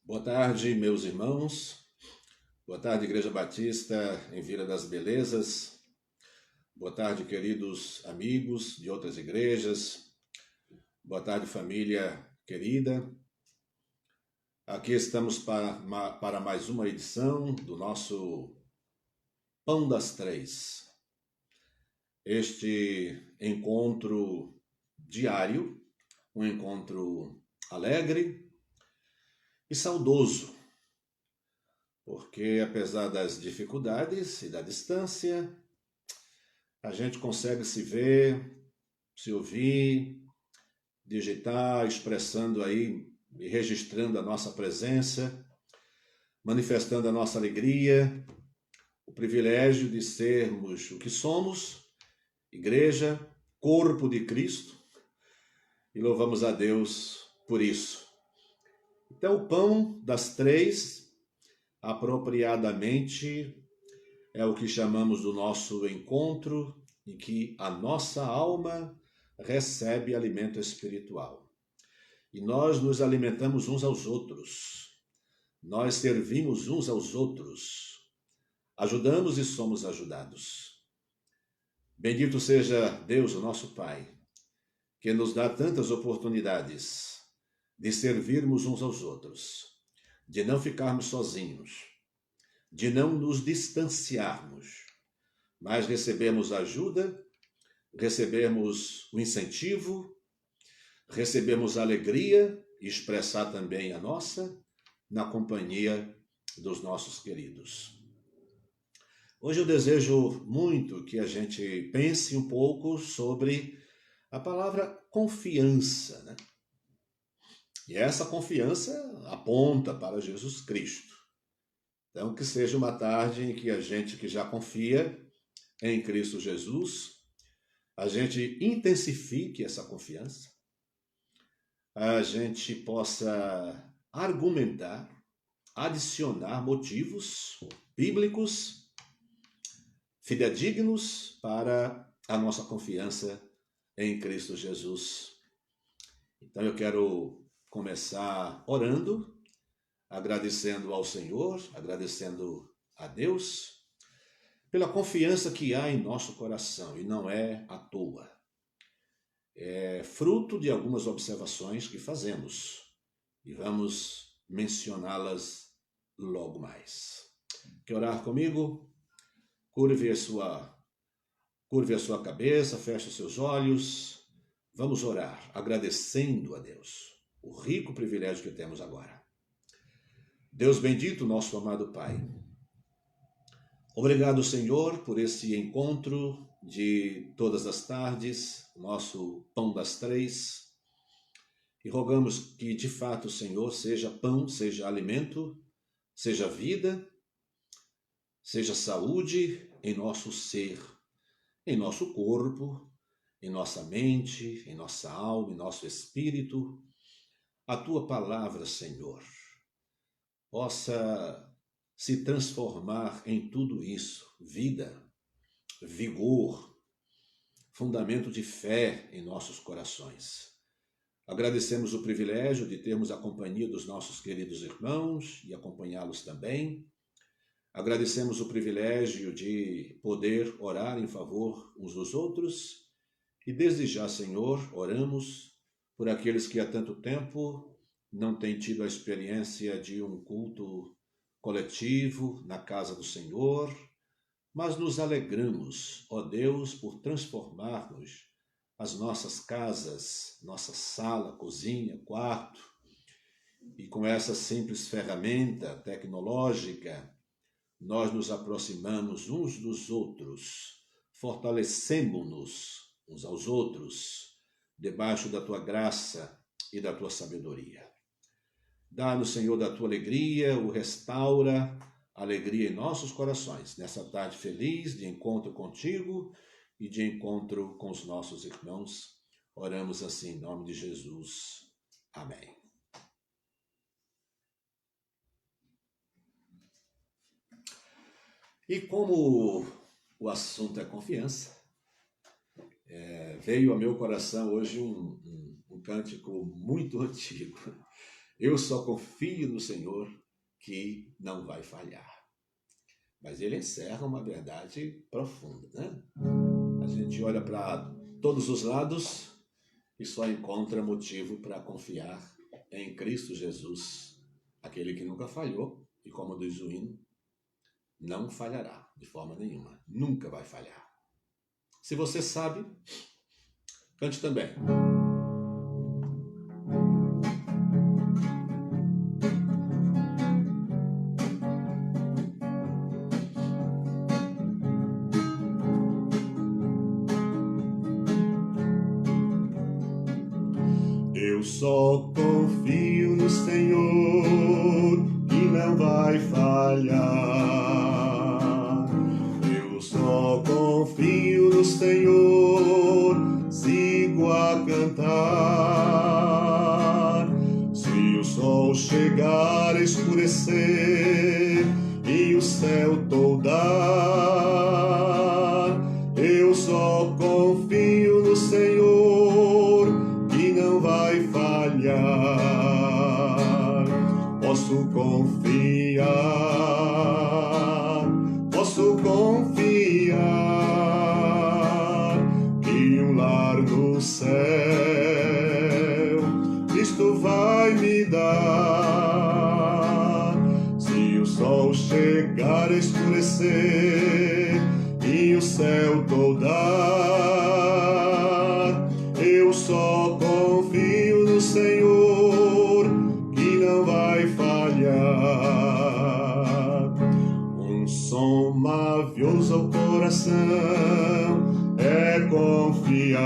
Boa tarde, meus irmãos. Boa tarde, Igreja Batista em Vila das Belezas. Boa tarde, queridos amigos de outras igrejas. Boa tarde, família querida. Aqui estamos para mais uma edição do nosso Pão das Três. Este encontro diário, um encontro alegre e saudoso, porque apesar das dificuldades e da distância, a gente consegue se ver, se ouvir, digitar, expressando aí e registrando a nossa presença, manifestando a nossa alegria, o privilégio de sermos o que somos, igreja, corpo de Cristo, e louvamos a Deus por isso. Então, o pão das três, apropriadamente, é o que chamamos do nosso encontro em que a nossa alma recebe alimento espiritual. E nós nos alimentamos uns aos outros. Nós servimos uns aos outros. Ajudamos e somos ajudados. Bendito seja Deus, o nosso Pai, que nos dá tantas oportunidades de servirmos uns aos outros, de não ficarmos sozinhos, de não nos distanciarmos, mas recebemos ajuda, recebemos o incentivo, recebemos a alegria e expressar também a nossa na companhia dos nossos queridos. Hoje eu desejo muito que a gente pense um pouco sobre a palavra confiança, né? E essa confiança aponta para Jesus Cristo. Então, que seja uma tarde em que a gente que já confia em Cristo Jesus, a gente intensifique essa confiança, a gente possa argumentar, adicionar motivos bíblicos, fidedignos para a nossa confiança em Cristo Jesus. Então eu quero começar orando, agradecendo ao Senhor, agradecendo a Deus, pela confiança que há em nosso coração, e não é à toa. É fruto de algumas observações que fazemos, e vamos mencioná-las logo mais. Quer orar comigo? Curve a sua cabeça, feche os seus olhos. Vamos orar, agradecendo a Deus o rico privilégio que temos agora. Deus bendito, nosso amado Pai, obrigado, Senhor, por esse encontro de todas as tardes, nosso Pão das Três, e rogamos que, de fato, Senhor, seja pão, seja alimento, seja vida, seja saúde em nosso ser, em nosso corpo, em nossa mente, em nossa alma, em nosso espírito. A Tua palavra, Senhor, possa se transformar em tudo isso, vida, vigor, fundamento de fé em nossos corações. Agradecemos o privilégio de termos a companhia dos nossos queridos irmãos e acompanhá-los também. Agradecemos o privilégio de poder orar em favor uns dos outros e desde já, Senhor, oramos por aqueles que há tanto tempo não têm tido a experiência de um culto coletivo na casa do Senhor, mas nos alegramos, ó Deus, por transformarmos as nossas casas, nossa sala, cozinha, quarto, e com essa simples ferramenta tecnológica, nós nos aproximamos uns dos outros, fortalecemos-nos uns aos outros, debaixo da Tua graça e da Tua sabedoria. Dá-nos, Senhor, da Tua alegria, o restaura a alegria em nossos corações, nessa tarde feliz de encontro contigo e de encontro com os nossos irmãos. Oramos assim em nome de Jesus. Amém. E como o assunto é confiança, veio ao meu coração hoje um cântico muito antigo. Eu só confio no Senhor que não vai falhar. Mas ele encerra uma verdade profunda, né? A gente olha para todos os lados e só encontra motivo para confiar em Cristo Jesus, aquele que nunca falhou e, como diz o hino, não falhará de forma nenhuma, nunca vai falhar. Se você sabe, cante também. Eu só confio no Senhor, que não vai falhar. Eu só confio no Senhor, sigo a cantar. Se o sol chegar a escurecer e o céu toldar, eu só confio no Senhor, que não vai falhar. Posso confiar que um lar no céu Cristo vai me dar. Se o sol chegar a escurecer e o céu toldar, eu só confio no Senhor, que não vai falhar. Um som mavioso ao coração é confiar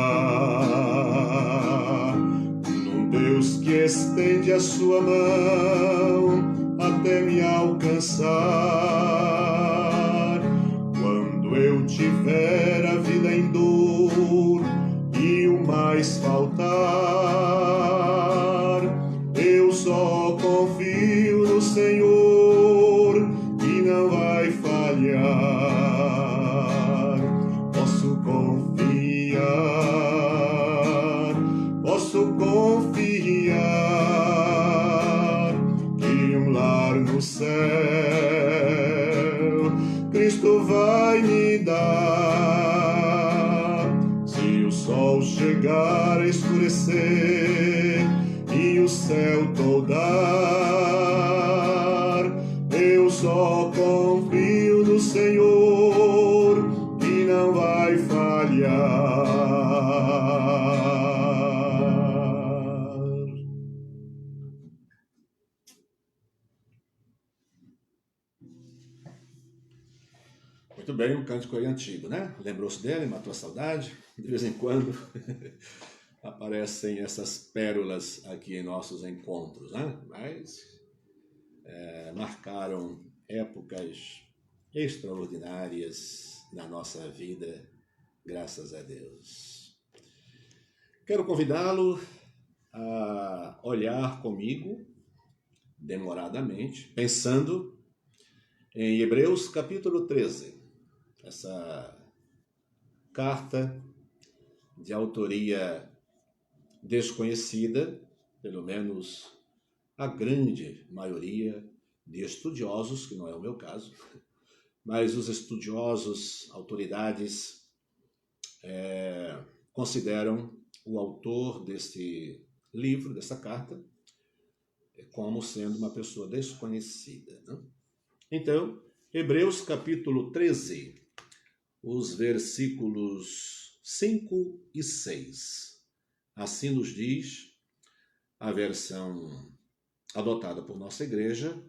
num Deus que estende a sua mão até me alcançar. Quando eu tiver a vida em dor e o mais faltar, eu só confio no Senhor, que não vai falhar. Posso confiar que um lar no céu Cristo vai me dar. Se o sol chegar a escurecer e o céu toldar, eu só confio no Senhor, que não vai falhar. Muito bem, um cântico aí antigo, né? Lembrou-se dele, matou a saudade. De vez em quando aparecem essas pérolas aqui em nossos encontros, né? Mas marcaram épocas extraordinárias na nossa vida, graças a Deus. Quero convidá-lo a olhar comigo, demoradamente, pensando em Hebreus capítulo 13. Essa carta de autoria desconhecida, pelo menos a grande maioria de estudiosos, que não é o meu caso, mas os estudiosos, autoridades, consideram o autor deste livro, dessa carta, como sendo uma pessoa desconhecida, né? Então, Hebreus capítulo 13, os versículos 5 e 6. Assim nos diz a versão adotada por nossa igreja,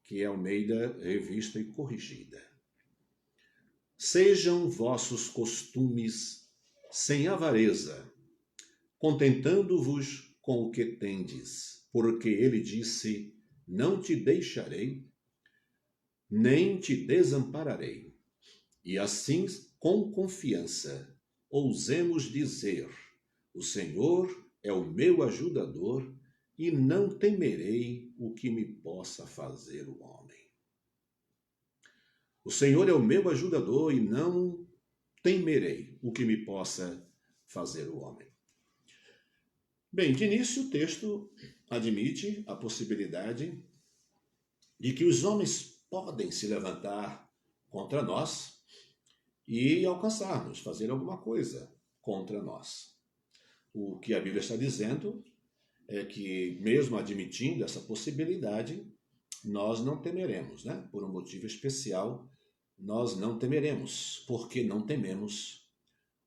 que é Almeida Revista e Corrigida. Sejam vossos costumes sem avareza, contentando-vos com o que tendes, porque ele disse: não te deixarei, nem te desampararei. E assim, com confiança, ousemos dizer: o Senhor é o meu ajudador, e não temerei o que me possa fazer o homem. O Senhor é o meu ajudador, e não temerei o que me possa fazer o homem. Bem, de início o texto admite a possibilidade de que os homens podem se levantar contra nós e alcançar-nos, fazer alguma coisa contra nós. O que a Bíblia está dizendo é que, mesmo admitindo essa possibilidade, nós não temeremos, né? Por um motivo especial, nós não temeremos, porque não tememos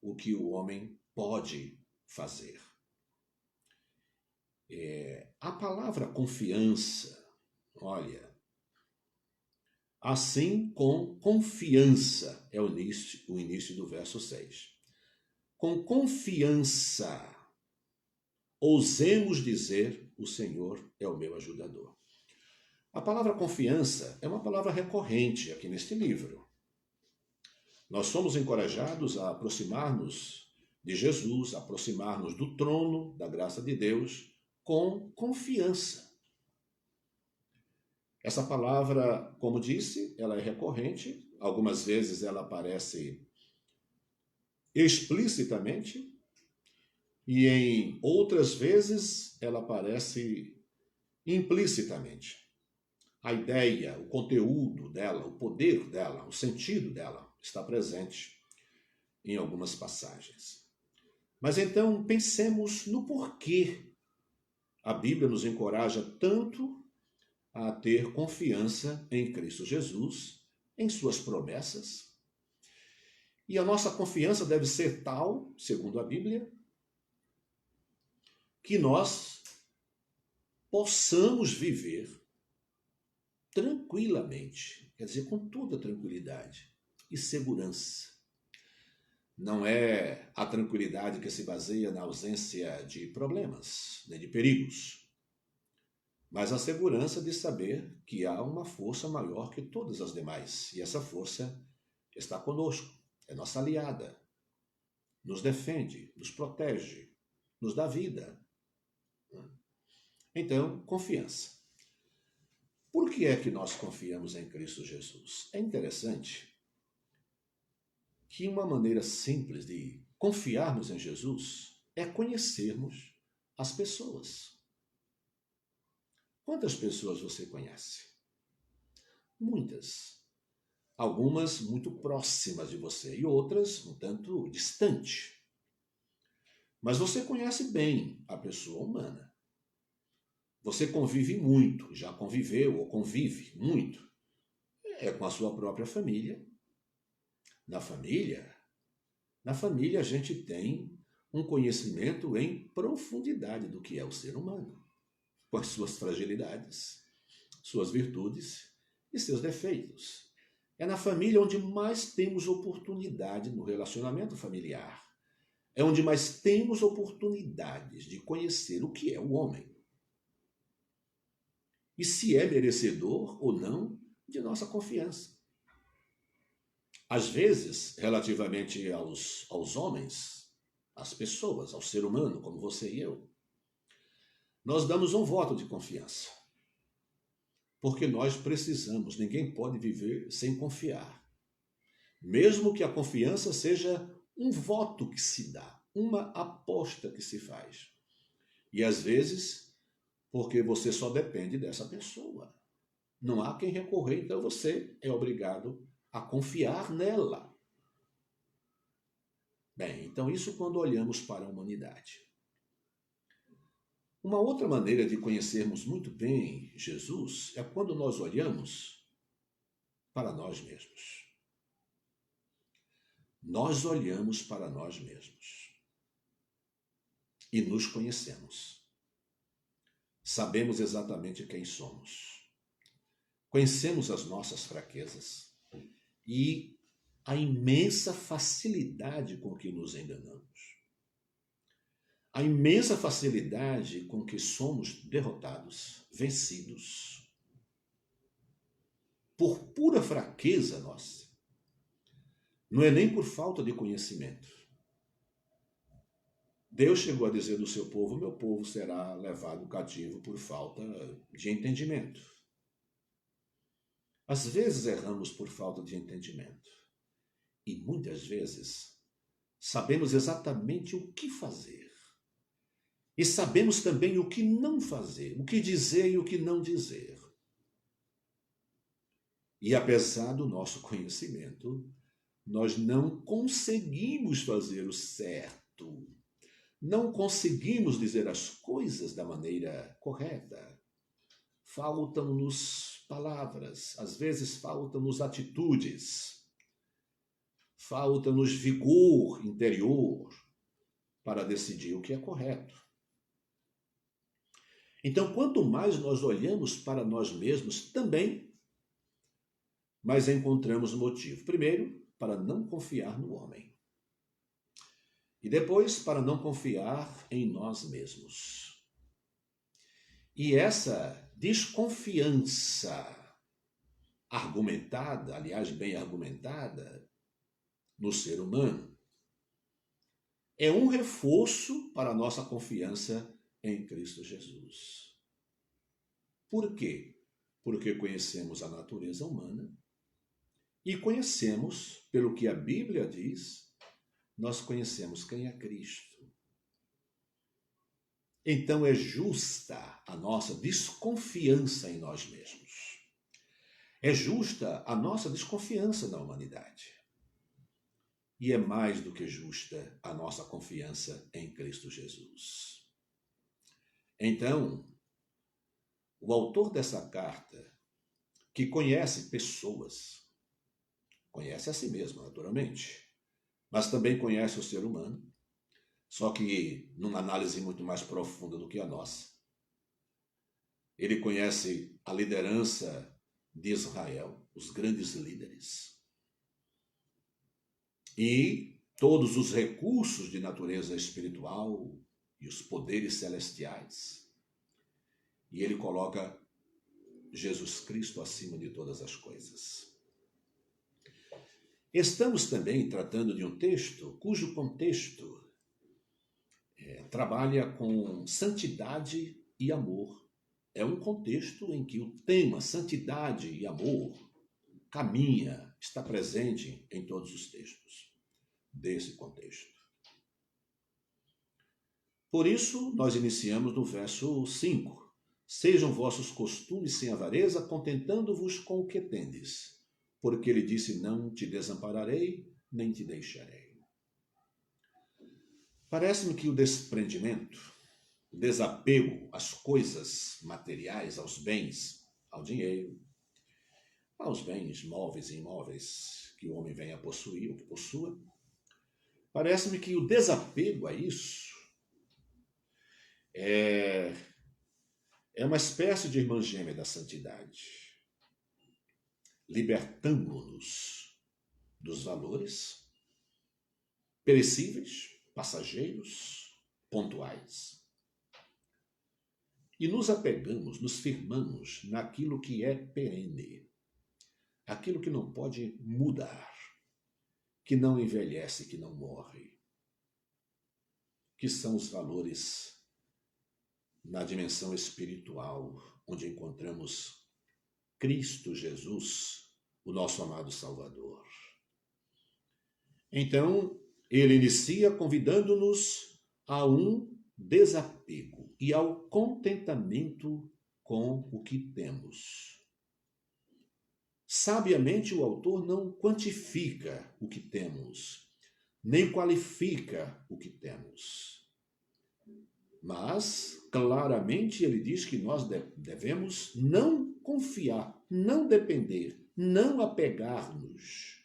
o que o homem pode fazer. A palavra confiança, olha, assim com confiança, é o início do verso 6. Com confiança, ousemos dizer, o Senhor é o meu ajudador. A palavra confiança é uma palavra recorrente aqui neste livro. Nós somos encorajados a aproximar-nos de Jesus, a aproximar-nos do trono da graça de Deus com confiança. Essa palavra, como disse, ela é recorrente. Algumas vezes ela aparece explicitamente e em outras vezes ela aparece implicitamente. A ideia, o conteúdo dela, o poder dela, o sentido dela está presente em algumas passagens. Mas então pensemos no porquê a Bíblia nos encoraja tanto a ter confiança em Cristo Jesus, em suas promessas. E a nossa confiança deve ser tal, segundo a Bíblia, que nós possamos viver tranquilamente, quer dizer, com toda tranquilidade e segurança. Não é a tranquilidade que se baseia na ausência de problemas, nem de perigos, mas a segurança de saber que há uma força maior que todas as demais, e essa força está conosco, é nossa aliada, nos defende, nos protege, nos dá vida. Então, confiança. Por que é que nós confiamos em Cristo Jesus? É interessante que uma maneira simples de confiarmos em Jesus é conhecermos as pessoas. Quantas pessoas você conhece? Muitas. Algumas muito próximas de você e outras um tanto distante. Mas você conhece bem a pessoa humana. Você convive muito, já conviveu ou convive muito. É com a sua própria família. Na família a gente tem um conhecimento em profundidade do que é o ser humano, com as suas fragilidades, suas virtudes e seus defeitos. É na família onde mais temos oportunidade no relacionamento familiar. É onde mais temos oportunidades de conhecer o que é o homem. E se é merecedor ou não de nossa confiança. Às vezes, relativamente aos homens, às pessoas, ao ser humano, como você e eu, nós damos um voto de confiança. Porque nós precisamos, ninguém pode viver sem confiar. Mesmo que a confiança seja um voto que se dá, uma aposta que se faz. E às vezes, porque você só depende dessa pessoa. Não há quem recorrer, então você é obrigado a confiar nela. Bem, então isso quando olhamos para a humanidade. Uma outra maneira de conhecermos muito bem Jesus é quando nós olhamos para nós mesmos. Nós olhamos para nós mesmos e nos conhecemos. Sabemos exatamente quem somos. Conhecemos as nossas fraquezas e a imensa facilidade com que nos enganamos. A imensa facilidade com que somos derrotados, vencidos, por pura fraqueza nossa. Não é nem por falta de conhecimento. Deus chegou a dizer do seu povo, meu povo será levado cativo por falta de entendimento. Às vezes erramos por falta de entendimento. E muitas vezes sabemos exatamente o que fazer. E sabemos também o que não fazer, o que dizer e o que não dizer. E apesar do nosso conhecimento, nós não conseguimos fazer o certo. Não conseguimos dizer as coisas da maneira correta. Faltam-nos palavras, às vezes faltam-nos atitudes, falta-nos vigor interior para decidir o que é correto. Então, quanto mais nós olhamos para nós mesmos também, mais encontramos motivo. Primeiro, para não confiar no homem. E depois, para não confiar em nós mesmos. E essa desconfiança argumentada, aliás, bem argumentada, no ser humano, é um reforço para a nossa confiança em Cristo Jesus. Por quê? Porque conhecemos a natureza humana e conhecemos, pelo que a Bíblia diz, nós conhecemos quem é Cristo. Então é justa a nossa desconfiança em nós mesmos. É justa a nossa desconfiança na humanidade. E é mais do que justa a nossa confiança em Cristo Jesus. Então, o autor dessa carta, que conhece pessoas, conhece a si mesmo, naturalmente, mas também conhece o ser humano, só que numa análise muito mais profunda do que a nossa. Ele conhece a liderança de Israel, os grandes líderes, e todos os recursos de natureza espiritual e os poderes celestiais. E ele coloca Jesus Cristo acima de todas as coisas. Estamos também tratando de um texto cujo contexto trabalha com santidade e amor. É um contexto em que o tema santidade e amor caminha, está presente em todos os textos desse contexto. Por isso, nós iniciamos no verso 5. Sejam vossos costumes sem avareza, contentando-vos com o que tendes. Porque ele disse, não te desampararei, nem te deixarei. Parece-me que o desprendimento, o desapego às coisas materiais, aos bens, ao dinheiro, aos bens móveis e imóveis que o homem venha a possuir, ou que possua, parece-me que o desapego a isso é uma espécie de irmã gêmea da santidade, libertando-nos dos valores perecíveis, passageiros, pontuais. E nos apegamos, nos firmamos naquilo que é perene, aquilo que não pode mudar, que não envelhece, que não morre, que são os valores na dimensão espiritual, onde encontramos Cristo Jesus, o nosso amado Salvador. Então, ele inicia convidando-nos a um desapego e ao contentamento com o que temos. Sabiamente, o autor não quantifica o que temos, nem qualifica o que temos. Mas, claramente, ele diz que nós devemos não confiar, não depender, não apegar-nos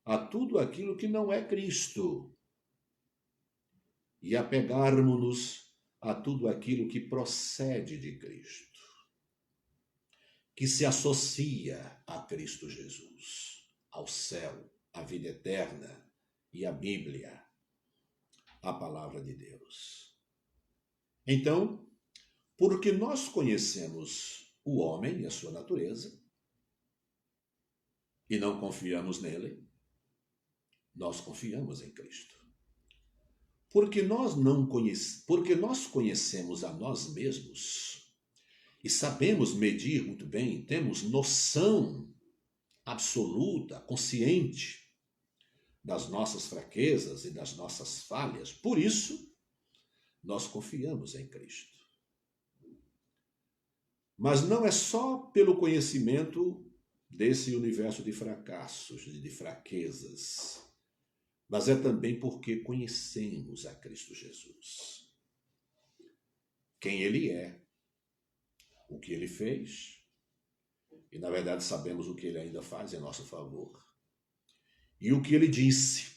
a tudo aquilo que não é Cristo e apegarmos-nos a tudo aquilo que procede de Cristo, que se associa a Cristo Jesus, ao céu, à vida eterna e à Bíblia, a palavra de Deus. Então, porque nós conhecemos o homem e a sua natureza e não confiamos nele, nós confiamos em Cristo. Porque nós conhecemos a nós mesmos e sabemos medir muito bem, temos noção absoluta, consciente das nossas fraquezas e das nossas falhas. Por isso, nós confiamos em Cristo. Mas não é só pelo conhecimento desse universo de fracassos, de fraquezas, mas é também porque conhecemos a Cristo Jesus. Quem Ele é, o que Ele fez, e na verdade sabemos o que Ele ainda faz em nosso favor. E o que Ele disse,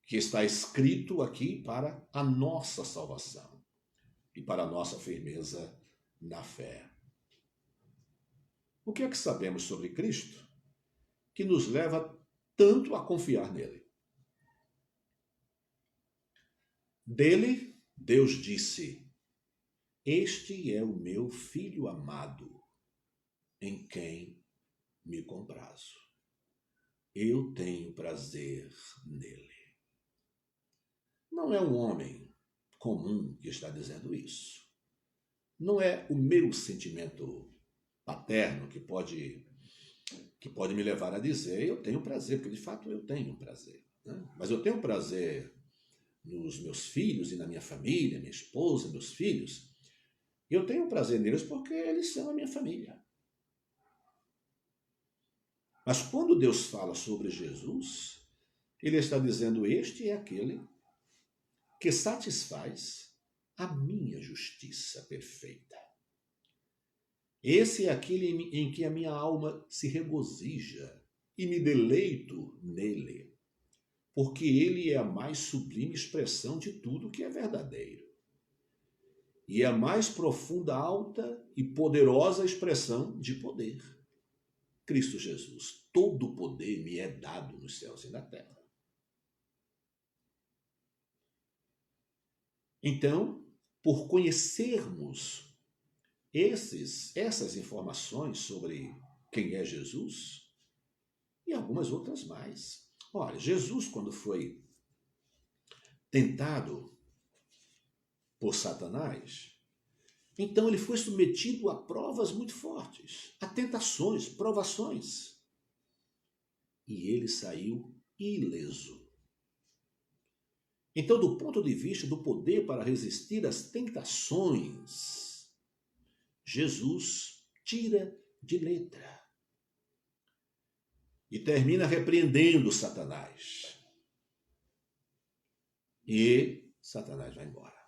que está escrito aqui para a nossa salvação e para a nossa firmeza na fé. O que é que sabemos sobre Cristo que nos leva tanto a confiar nele? Dele, Deus disse: "Este é o meu filho amado, em quem me comprazo. Eu tenho prazer nele." Não é um homem comum que está dizendo isso. Não é o meu sentimento paterno que pode me levar a dizer eu tenho prazer, porque de fato eu tenho prazer, né? Mas eu tenho prazer nos meus filhos e na minha família, minha esposa, meus filhos. Eu tenho prazer neles porque eles são a minha família. Mas quando Deus fala sobre Jesus, Ele está dizendo: este é aquele que satisfaz a minha justiça perfeita. Esse é aquele em que a minha alma se regozija e me deleito nele, porque ele é a mais sublime expressão de tudo que é verdadeiro. E é a mais profunda, alta e poderosa expressão de poder. Cristo Jesus, todo o poder me é dado nos céus e na terra. Então, por conhecermos essas informações sobre quem é Jesus e algumas outras mais. Olha, Jesus, quando foi tentado por Satanás, então ele foi submetido a provas muito fortes, a tentações, provações. E ele saiu ileso. Então, do ponto de vista do poder para resistir às tentações, Jesus tira de letra e termina repreendendo Satanás. E Satanás vai embora.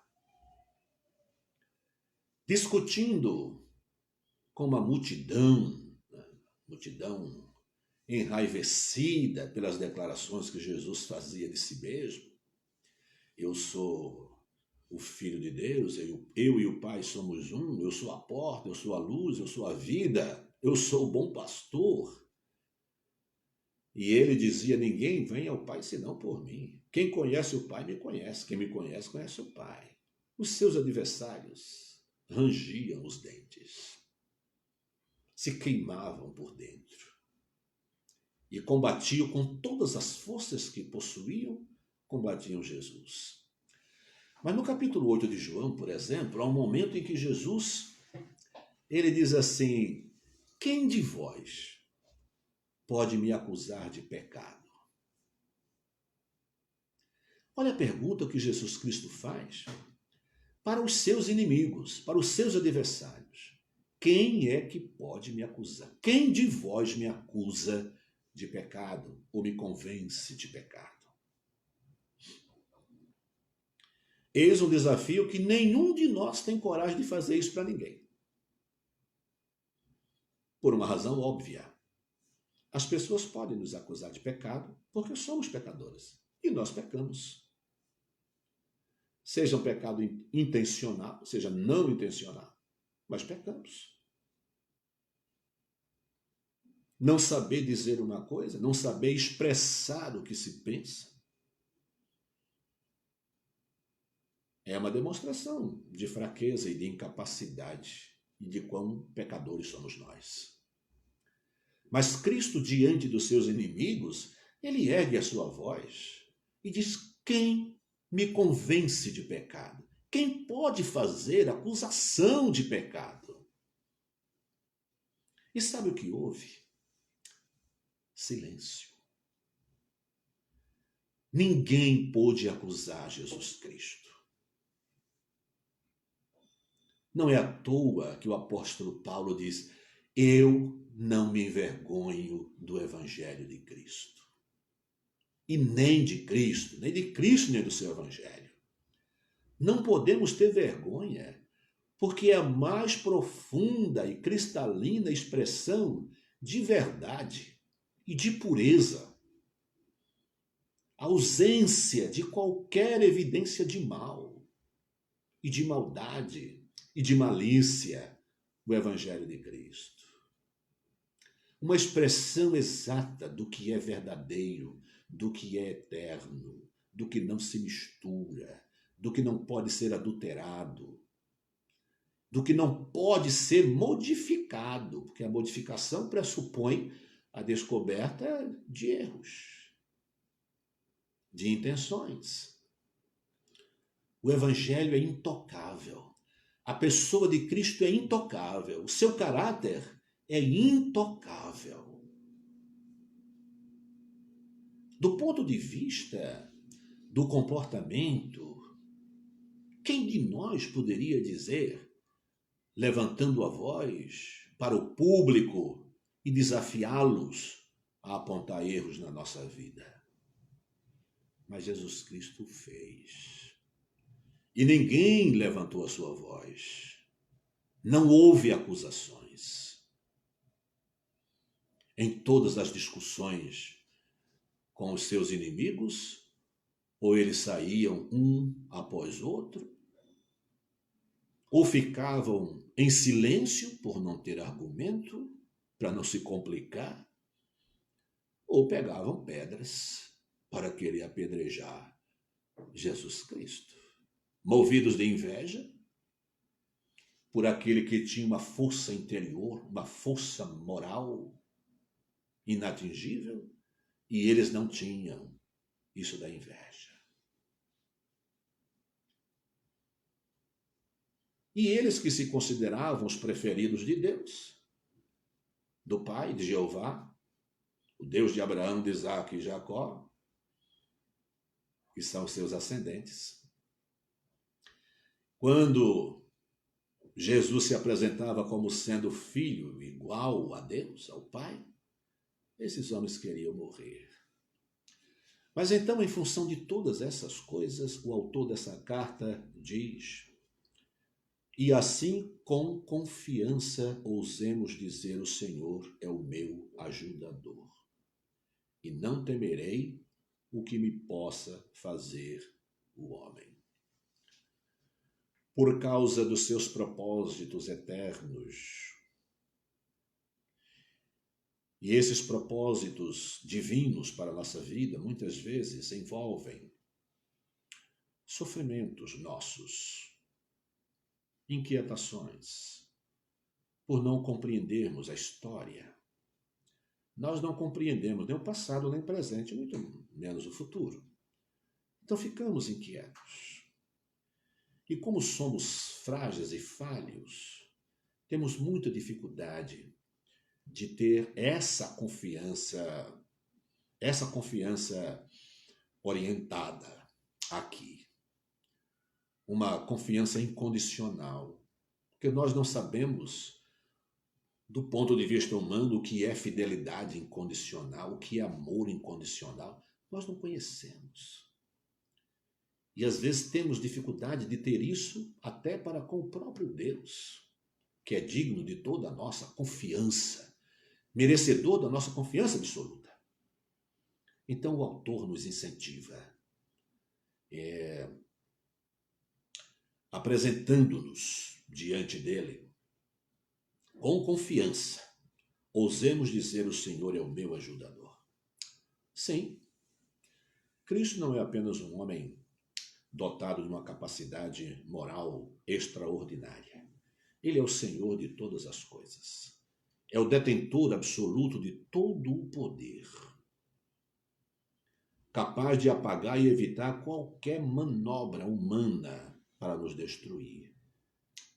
Discutindo com uma multidão enraivecida pelas declarações que Jesus fazia de si mesmo. Eu sou o Filho de Deus, eu e o Pai somos um, eu sou a porta, eu sou a luz, eu sou a vida, eu sou o bom pastor. E ele dizia: ninguém vem ao Pai senão por mim. Quem conhece o Pai me conhece, quem me conhece conhece o Pai. Os seus adversários rangiam os dentes, se queimavam por dentro e combatiam com todas as forças que possuíam, combatiam Jesus. Mas no capítulo 8 de João, por exemplo, há um momento em que Jesus, ele diz assim: quem de vós pode me acusar de pecado? Olha a pergunta que Jesus Cristo faz para os seus inimigos, para os seus adversários. Quem é que pode me acusar? Quem de vós me acusa de pecado ou me convence de pecado? Eis um desafio que nenhum de nós tem coragem de fazer isso para ninguém. Por uma razão óbvia. As pessoas podem nos acusar de pecado porque somos pecadores. E nós pecamos. Seja um pecado intencional, seja não intencional, mas pecamos. Não saber dizer uma coisa, não saber expressar o que se pensa, é uma demonstração de fraqueza e de incapacidade e de quão pecadores somos nós. Mas Cristo, diante dos seus inimigos, ele ergue a sua voz e diz: quem me convence de pecado? Quem pode fazer acusação de pecado? E sabe o que houve? Silêncio. Ninguém pôde acusar Jesus Cristo. Não é à toa que o apóstolo Paulo diz: eu não me envergonho do evangelho de Cristo. E nem de Cristo, nem do seu evangelho. Não podemos ter vergonha, porque é a mais profunda e cristalina expressão de verdade e de pureza. A ausência de qualquer evidência de mal e de maldade e de malícia, o evangelho de Cristo. Uma expressão exata do que é verdadeiro, do que é eterno, do que não se mistura, do que não pode ser adulterado, do que não pode ser modificado, porque a modificação pressupõe a descoberta de erros, de intenções. O evangelho é intocável. A pessoa de Cristo é intocável. O seu caráter é intocável. Do ponto de vista do comportamento, quem de nós poderia dizer, levantando a voz para o público e desafiá-los a apontar erros na nossa vida? Mas Jesus Cristo fez. E ninguém levantou a sua voz. Não houve acusações. Em todas as discussões com os seus inimigos, ou eles saíam um após outro, ou ficavam em silêncio por não ter argumento, para não se complicar, ou pegavam pedras para querer apedrejar Jesus Cristo. Movidos de inveja por aquele que tinha uma força interior, uma força moral inatingível, e eles não tinham isso da inveja. E eles que se consideravam os preferidos de Deus, do Pai, de Jeová, o Deus de Abraão, de Isaque e Jacó, que são seus ascendentes. Quando Jesus se apresentava como sendo filho igual a Deus, ao Pai, esses homens queriam morrer. Mas então, em função de todas essas coisas, o autor dessa carta diz: e assim com confiança ousemos dizer: o Senhor é o meu ajudador, e não temerei o que me possa fazer o homem. Por causa dos seus propósitos eternos. E esses propósitos divinos para a nossa vida, muitas vezes, envolvem sofrimentos nossos, inquietações, por não compreendermos a história. Nós não compreendemos nem o passado, nem o presente, muito menos o futuro. Então ficamos inquietos. E como somos frágeis e falhos, temos muita dificuldade de ter essa confiança orientada aqui. Uma confiança incondicional. Porque nós não sabemos, do ponto de vista humano, o que é fidelidade incondicional, o que é amor incondicional. Nós não conhecemos. E às vezes temos dificuldade de ter isso até para com o próprio Deus, que é digno de toda a nossa confiança, merecedor da nossa confiança absoluta. Então o autor nos incentiva, apresentando-nos diante dele, com confiança, ousemos dizer: o Senhor é o meu ajudador. Sim, Cristo não é apenas um homem dotado de uma capacidade moral extraordinária. Ele é o Senhor de todas as coisas. É o detentor absoluto de todo o poder, capaz de apagar e evitar qualquer manobra humana para nos destruir.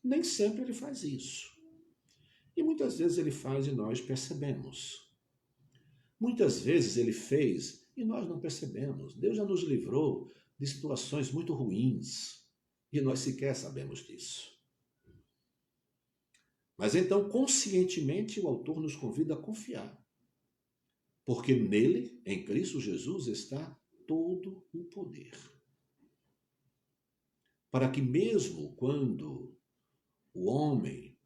Nem sempre ele faz isso. E muitas vezes ele faz e nós percebemos. Muitas vezes ele fez e nós não percebemos. Deus já nos livrou de situações muito ruins e nós sequer sabemos disso. Mas então, conscientemente, o autor nos convida a confiar, porque nele, em Cristo Jesus, está todo o poder. Para que mesmo quando o homem,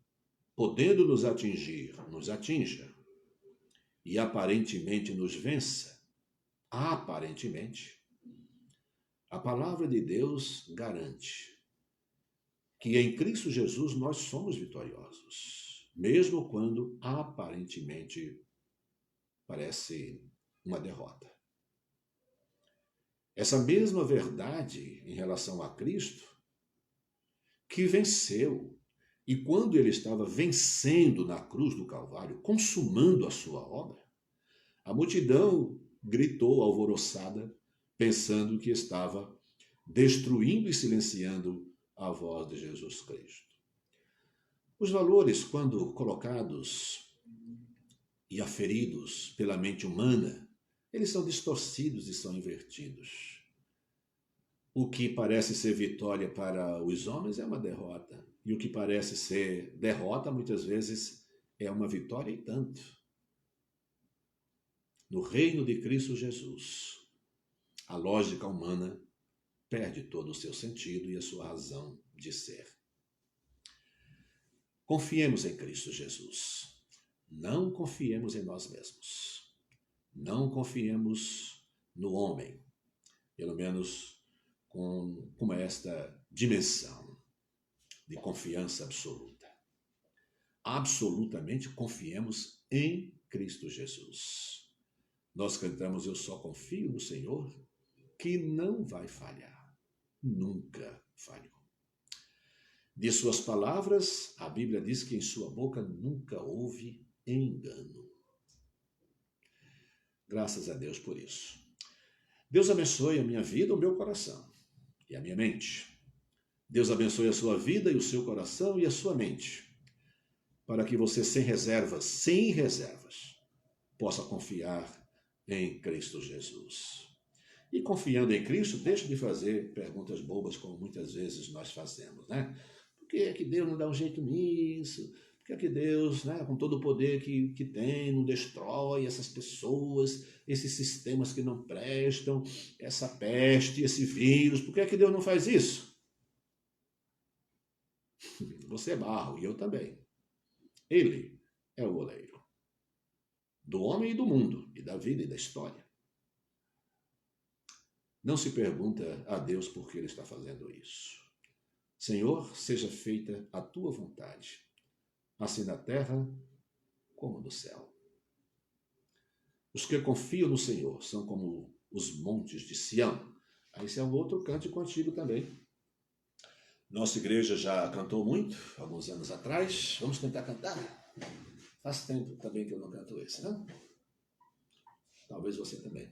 podendo nos atingir, nos atinja e aparentemente nos vença, aparentemente, a palavra de Deus garante que em Cristo Jesus nós somos vitoriosos, mesmo quando aparentemente parece uma derrota. Essa mesma verdade em relação a Cristo, que venceu, e quando ele estava vencendo na cruz do Calvário, consumando a sua obra, a multidão gritou alvoroçada, pensando que estava destruindo e silenciando a voz de Jesus Cristo. Os valores, quando colocados e aferidos pela mente humana, eles são distorcidos e são invertidos. O que parece ser vitória para os homens é uma derrota. E o que parece ser derrota, muitas vezes, é uma vitória e tanto. No reino de Cristo Jesus, a lógica humana perde todo o seu sentido e a sua razão de ser. Confiemos em Cristo Jesus. Não confiemos em nós mesmos. Não confiemos no homem, pelo menos com esta dimensão de confiança absoluta. Absolutamente confiemos em Cristo Jesus. Nós cantamos, eu só confio no Senhor, que não vai falhar. Nunca falhou. De suas palavras, a Bíblia diz que em sua boca nunca houve engano. Graças a Deus por isso. Deus abençoe a minha vida, o meu coração e a minha mente. Deus abençoe a sua vida e o seu coração e a sua mente, para que você sem reservas, possa confiar em Cristo Jesus. E confiando em Cristo, deixe de fazer perguntas bobas, como muitas vezes nós fazemos, né? Por que é que Deus não dá um jeito nisso? Por que é que Deus, né, com todo o poder que tem, não destrói essas pessoas, esses sistemas que não prestam, essa peste, esse vírus? Por que é que Deus não faz isso? Você é barro e eu também. Ele é o oleiro do homem e do mundo, e da vida e da história. Não se pergunta a Deus por que ele está fazendo isso. Senhor, seja feita a tua vontade, assim na terra como no céu. Os que confiam no Senhor são como os montes de Sião. Esse é um outro cântico antigo também. Nossa igreja já cantou muito, alguns anos atrás. Vamos tentar cantar? Faz tempo também que eu não canto esse, não? Talvez você também.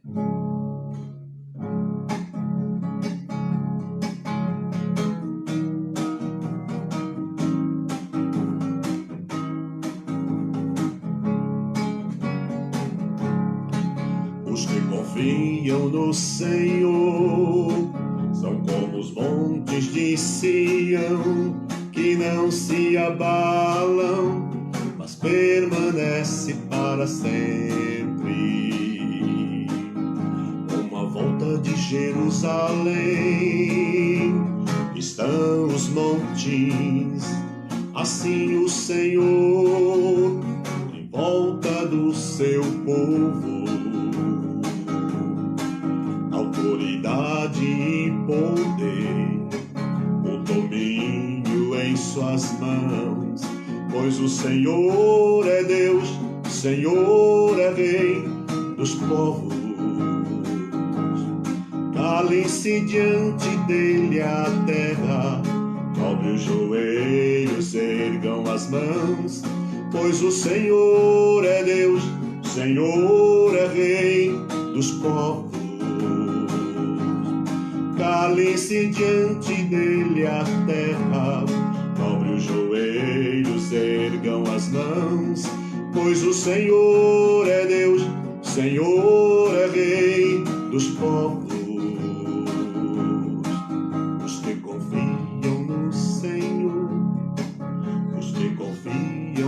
Os que confiam no Senhor são como os montes de Sião, que não se abalam, mas permanece para sempre. Uma volta de Jerusalém estão os montes, assim o Senhor em volta do seu povo. Autoridade e poder, o domínio em suas mãos, pois o Senhor é Deus, o Senhor é Rei dos povos. Calem-se diante dele a terra, dobre os joelhos, ergam as mãos, pois o Senhor é Deus, o Senhor é Rei dos povos. Calem-se diante dele a terra, dobre os joelhos, ergam as mãos, pois o Senhor é Deus, o Senhor é Rei dos povos. Os que confiam no Senhor, os que confiam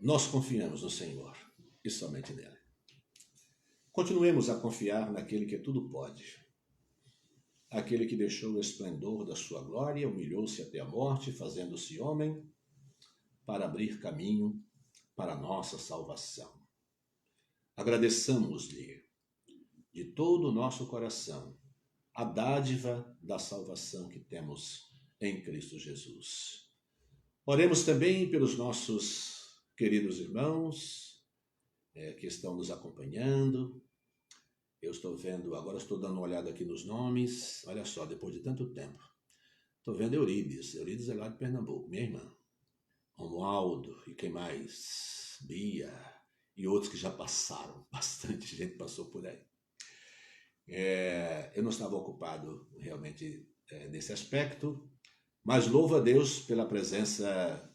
Nós confiamos no Senhor e somente nele. Continuemos a confiar naquele que tudo pode. Aquele que deixou o esplendor da sua glória, humilhou-se até a morte, fazendo-se homem, para abrir caminho para a nossa salvação. Agradeçamos-lhe de todo o nosso coração a dádiva da salvação que temos em Cristo Jesus. Oremos também pelos nossos queridos irmãos que estão nos acompanhando. Eu estou vendo, agora estou dando uma olhada aqui nos nomes. Olha só, depois de tanto tempo. Estou vendo Eurides. Eurides é lá de Pernambuco, minha irmã. Romualdo e quem mais? Bia e outros que já passaram. Bastante gente passou por aí. Eu não estava ocupado realmente nesse aspecto, mas louvo a Deus pela presença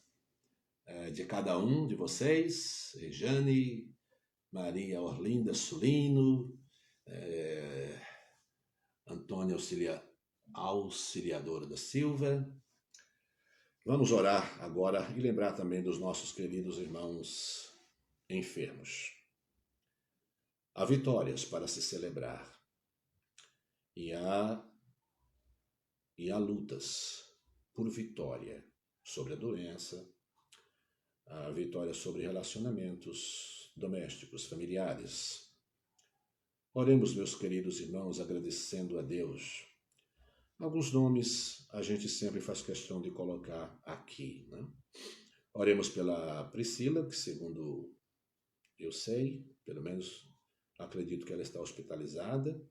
de cada um de vocês, Rejane, Maria Orlinda Sulino, Antônia Auxiliadora da Silva. Vamos orar agora e lembrar também dos nossos queridos irmãos enfermos. Há vitórias para se celebrar e há lutas por vitória sobre a doença, há vitória sobre relacionamentos domésticos, familiares. Oremos, meus queridos irmãos, agradecendo a Deus. Alguns nomes a gente sempre faz questão de colocar aqui, né? Oremos pela Priscila, que segundo eu sei, pelo menos acredito que ela está hospitalizada,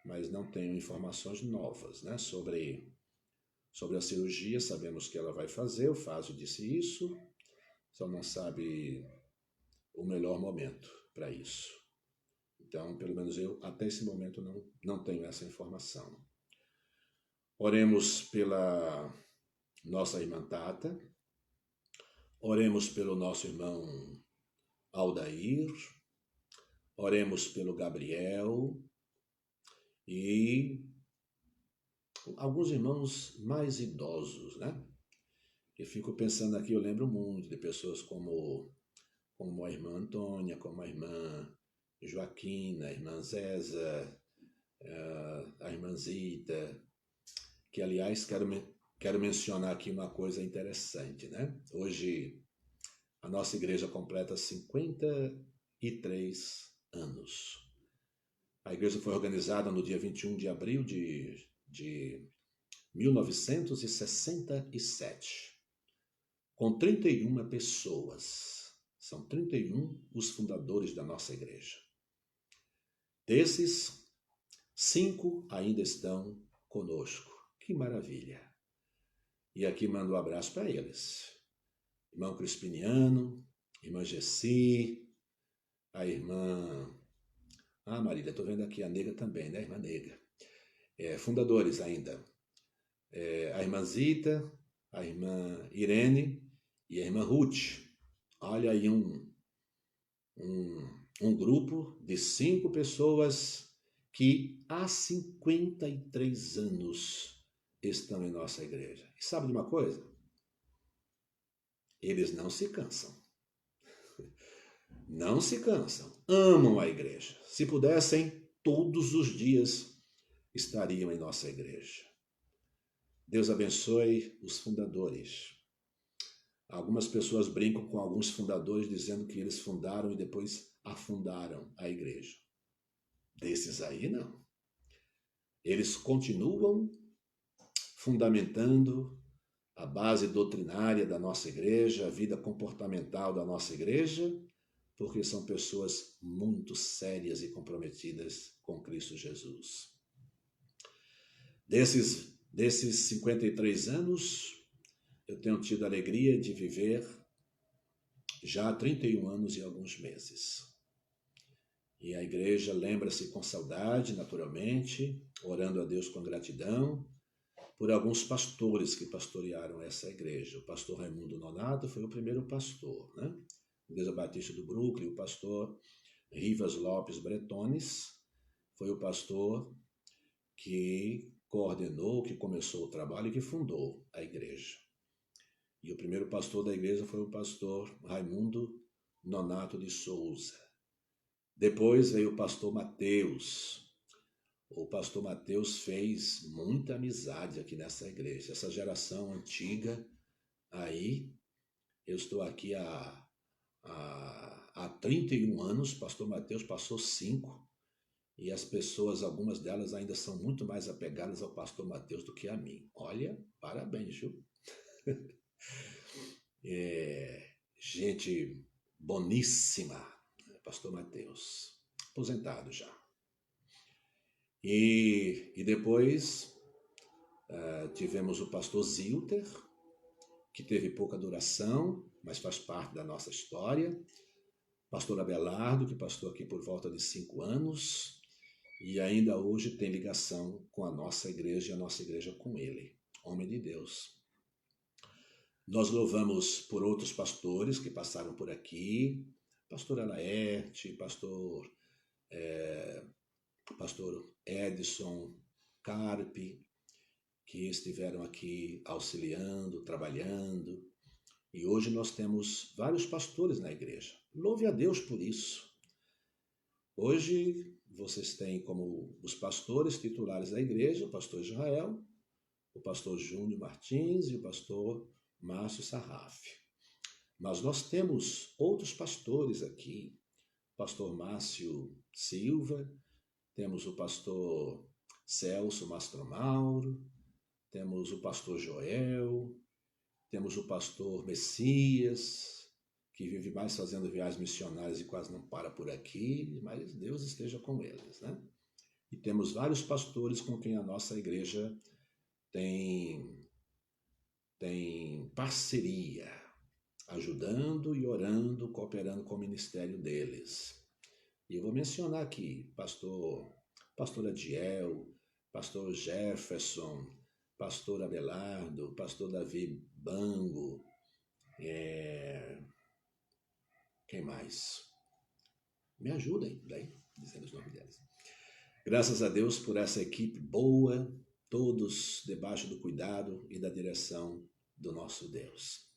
mas não tenho informações novas, né, sobre a cirurgia. Sabemos que ela vai fazer, o Fásio disse isso, só não sabe o melhor momento para isso. Então, pelo menos eu, até esse momento, não tenho essa informação. Oremos pela nossa irmã Tata, oremos pelo nosso irmão Aldair, oremos pelo Gabriel e alguns irmãos mais idosos, né? Eu fico pensando aqui, eu lembro muito de pessoas como a irmã Antônia, como a irmã Joaquina, a irmã Zéza, a irmã Zita, que, aliás, quero mencionar aqui uma coisa interessante, né? Hoje, a nossa igreja completa 53 anos. A igreja foi organizada no dia 21 de abril de 1967, com 31 pessoas. São 31 os fundadores da nossa igreja. Desses, 5 ainda estão conosco. Que maravilha! E aqui mando um abraço para eles. Irmão Crispiniano, irmã Gessi, a irmã... Marília, estou vendo aqui a Nega também, né? Irmã Nega. Fundadores ainda. A irmã Zita, a irmã Irene e a irmã Ruth. Olha aí um grupo de 5 pessoas que há 53 anos estão em nossa igreja. E sabe de uma coisa? Eles não se cansam. Não se cansam. Amam a igreja. Se pudessem, todos os dias estariam em nossa igreja. Deus abençoe os fundadores. Algumas pessoas brincam com alguns fundadores dizendo que eles fundaram e depois afundaram a igreja. Desses aí, não. Eles continuam fundamentando a base doutrinária da nossa igreja, a vida comportamental da nossa igreja, porque são pessoas muito sérias e comprometidas com Cristo Jesus. Desses 53 anos, eu tenho tido a alegria de viver já há 31 anos e alguns meses. E a igreja lembra-se com saudade, naturalmente, orando a Deus com gratidão, por alguns pastores que pastorearam essa igreja. O pastor Raimundo Nonato foi o primeiro pastor, né? Igreja Batista do Brooklyn, o pastor Rivas Lopes Bretones foi o pastor que coordenou, que começou o trabalho e que fundou a igreja. E o primeiro pastor da igreja foi o pastor Raimundo Nonato de Souza. Depois veio o pastor Mateus. O pastor Mateus fez muita amizade aqui nessa igreja. Essa geração antiga, aí, eu estou aqui há 31 anos, pastor Mateus passou 5, e as pessoas, algumas delas ainda são muito mais apegadas ao pastor Mateus do que a mim. Olha, parabéns, viu? Gente boníssima, pastor Mateus, aposentado já. E depois tivemos o pastor Zilter, que teve pouca duração, mas faz parte da nossa história. Pastor Abelardo, que pastor aqui por volta de 5 anos, e ainda hoje tem ligação com a nossa igreja e a nossa igreja com ele, homem de Deus. Nós louvamos por outros pastores que passaram por aqui, pastor Alaerte, pastor Edson, Carpe, que estiveram aqui auxiliando, trabalhando. E hoje nós temos vários pastores na igreja. Louve a Deus por isso. Hoje vocês têm como os pastores titulares da igreja o pastor Israel, o pastor Júnior Martins e o pastor Márcio Sarraf. Mas nós temos outros pastores aqui, o pastor Márcio Silva, temos o pastor Celso Mastromauro, temos o pastor Joel, temos o pastor Messias, que vive mais fazendo viagens missionárias e quase não para por aqui, mas Deus esteja com eles, né? E temos vários pastores com quem a nossa igreja tem parceria, ajudando e orando, cooperando com o ministério deles. E eu vou mencionar aqui, pastor Adiel, pastor Jefferson, pastor Abelardo, pastor Davi Bango, quem mais? Me ajudem, daí, dizendo os nomes deles. Graças a Deus por essa equipe boa, todos debaixo do cuidado e da direção do nosso Deus.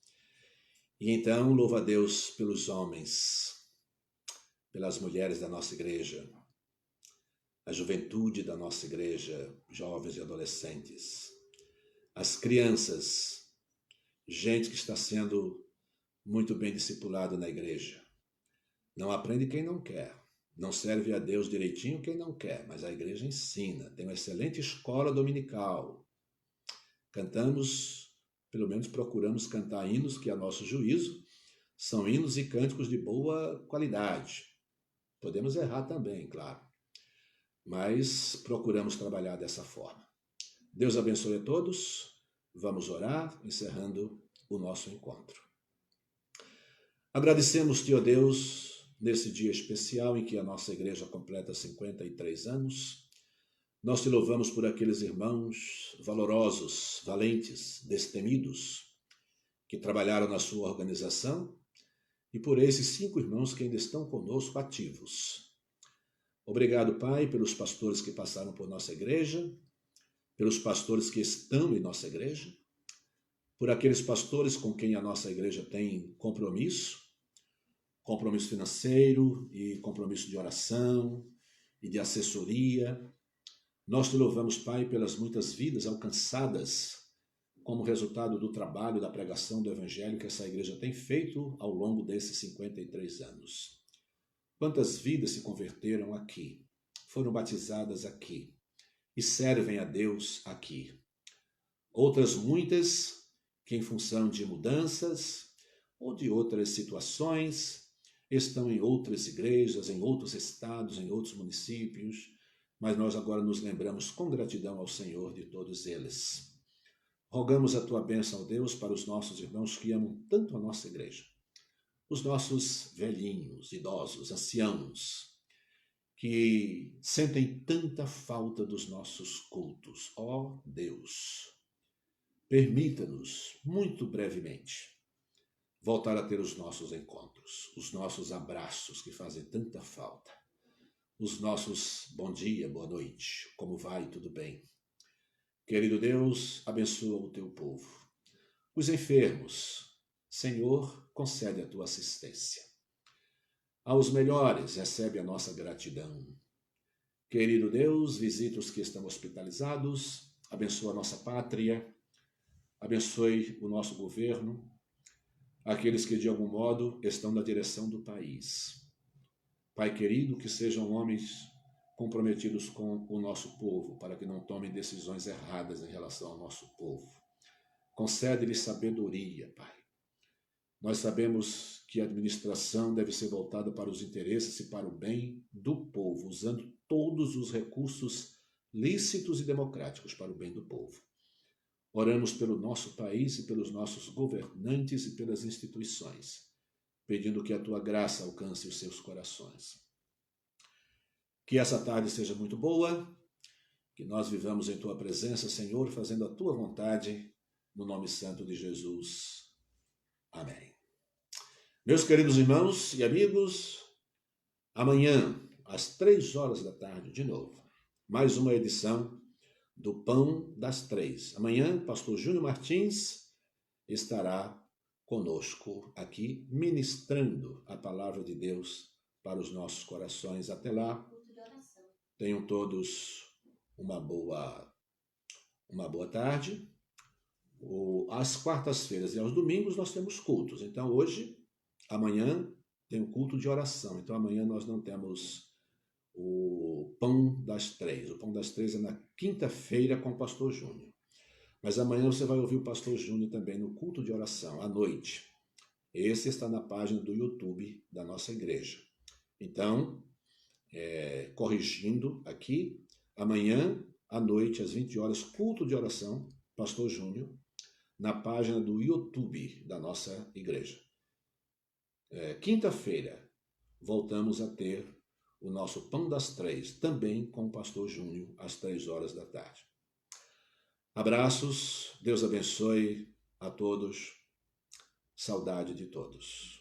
E então, louva a Deus pelos homens, pelas mulheres da nossa igreja, a juventude da nossa igreja, jovens e adolescentes, as crianças, gente que está sendo muito bem discipulada na igreja. Não aprende quem não quer, não serve a Deus direitinho quem não quer, mas a igreja ensina, tem uma excelente escola dominical. Cantamos, pelo menos procuramos cantar hinos que, a nosso juízo, são hinos e cânticos de boa qualidade. Podemos errar também, claro, mas procuramos trabalhar dessa forma. Deus abençoe a todos. Vamos orar, encerrando o nosso encontro. Agradecemos-te, ó Deus, nesse dia especial em que a nossa igreja completa 53 anos. Nós te louvamos por aqueles irmãos valorosos, valentes, destemidos, que trabalharam na sua organização, e por esses 5 irmãos que ainda estão conosco ativos. Obrigado, Pai, pelos pastores que passaram por nossa igreja, pelos pastores que estão em nossa igreja, por aqueles pastores com quem a nossa igreja tem compromisso financeiro e compromisso de oração e de assessoria. Nós te louvamos, Pai, pelas muitas vidas alcançadas como resultado do trabalho da pregação do Evangelho que essa igreja tem feito ao longo desses 53 anos. Quantas vidas se converteram aqui, foram batizadas aqui e servem a Deus aqui. Outras muitas que, em função de mudanças ou de outras situações, estão em outras igrejas, em outros estados, em outros municípios, mas nós agora nos lembramos com gratidão ao Senhor de todos eles. Rogamos a tua bênção, Deus, para os nossos irmãos que amam tanto a nossa igreja, os nossos velhinhos, idosos, anciãos, que sentem tanta falta dos nossos cultos. Ó Deus, permita-nos, muito brevemente, voltar a ter os nossos encontros, os nossos abraços que fazem tanta falta, os nossos bom dia, boa noite, como vai, tudo bem? Querido Deus, abençoa o teu povo. Os enfermos, Senhor, concede a tua assistência. aos melhores, recebe a nossa gratidão. Querido Deus, visita os que estão hospitalizados, abençoa a nossa pátria, abençoe o nosso governo, aqueles que de algum modo estão na direção do país. Pai querido, que sejam homens comprometidos com o nosso povo, para que não tomem decisões erradas em relação ao nosso povo. Concede-lhes sabedoria, Pai. Nós sabemos que a administração deve ser voltada para os interesses e para o bem do povo, usando todos os recursos lícitos e democráticos para o bem do povo. Oramos pelo nosso país e pelos nossos governantes e pelas instituições, pedindo que a tua graça alcance os seus corações. Que essa tarde seja muito boa, que nós vivamos em tua presença, Senhor, fazendo a tua vontade, no nome santo de Jesus. Amém. Meus queridos irmãos e amigos, amanhã, às 3 horas da tarde, de novo, mais uma edição do Pão das Três. Amanhã, o pastor Júnior Martins estará conosco aqui, ministrando a palavra de Deus para os nossos corações. Até lá, tenham todos uma boa tarde. Às quartas-feiras e aos domingos nós temos cultos. Então, amanhã tem um culto de oração. Então, amanhã nós não temos o Pão das Três. O Pão das Três é na quinta-feira com o pastor Júnior. Mas amanhã você vai ouvir o pastor Júnior também no culto de oração, à noite. Esse está na página do YouTube da nossa igreja. Então, corrigindo aqui, amanhã à noite, às 20 horas, culto de oração, pastor Júnior, na página do YouTube da nossa igreja. Quinta-feira, voltamos a ter o nosso Pão das Três, também com o pastor Júnior, às 3 horas da tarde. Abraços, Deus abençoe a todos, saudade de todos.